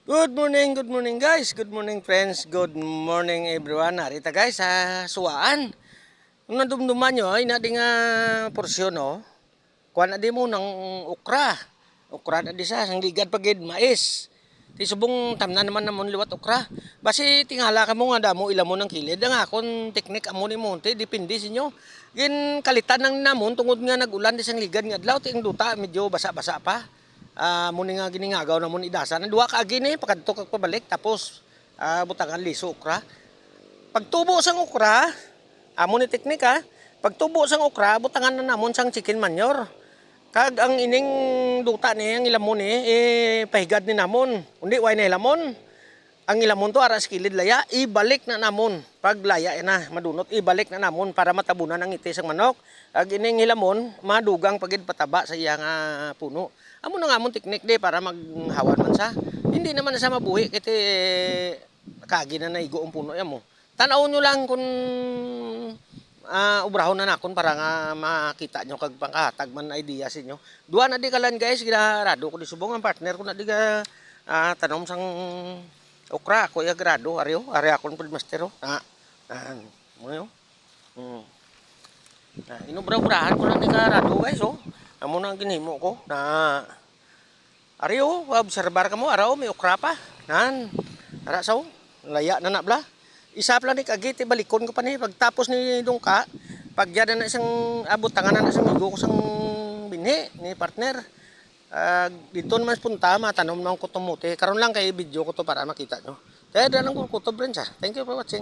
Good morning guys, good morning friends, good morning everyone. Narita guys sa suwaan. Nung nadumduman nyo ay na di nga porsyon no. Kuha na di mo ng okra. Okra na di sa sang ligad pagid mais. Ti subong tamna naman namon liwat okra. Basi tingala ka mo nga damo ila mo ng kilid. Ang akon teknik amo ni monte depende sa inyo. Gin kalitan ng namon tungod nga nagulan di sang ligad nga adlaw ti ang duta medyo basa-basa pa. Muni nga giningagaw na mo idasa na duwa ka gini pakadto kag pabalik tapos butangan liso okra. Pagtubo sang okra, amo ni teknik ha. Pagtubo sang okra, butangan na namon sang chicken manure. Kag ang ining duta ni ang ilamon ni pahigad ni namon. Undi way na ilamon. Ang ilamon to aras kilid laya, ibalik na namon. Pag laya na madunot, ibalik na namon para matabunan ang iti sang manok. Ag ining ilamon, madugang pagid pataba sa iyang puno. Amo na nga mong teknik de para maghawan man sa. Hindi naman na sa mabuhi kiti kagi na naigo ang puno yan mo. Tanaw nyo lang kung ubrahon na nakon para nga makita nyo kag pangkahatag man idea sa inyo. Dua na di kalan guys, ginarado ko di subong ang partner ko na di ka tanom sang okra ko ya grado aryo ari akon pud master mo yo. Inubra-ubrahan ko lang di ka rado guys oh. Amo nang ginhimo ko na ariyo obserbar ka mo araw may okra pa. Nan ara saw laya na bla. Isa pala ni kagiti balikon ko pa ni pagtapos ni dungka pagyada na isang abot tanganan na sa migo ko sang binhi ni partner. Dito naman punta matanom nang ko tumuti. Karon lang kay video ko to para makita nyo. Kaya dalang ko to friends. Thank you for watching.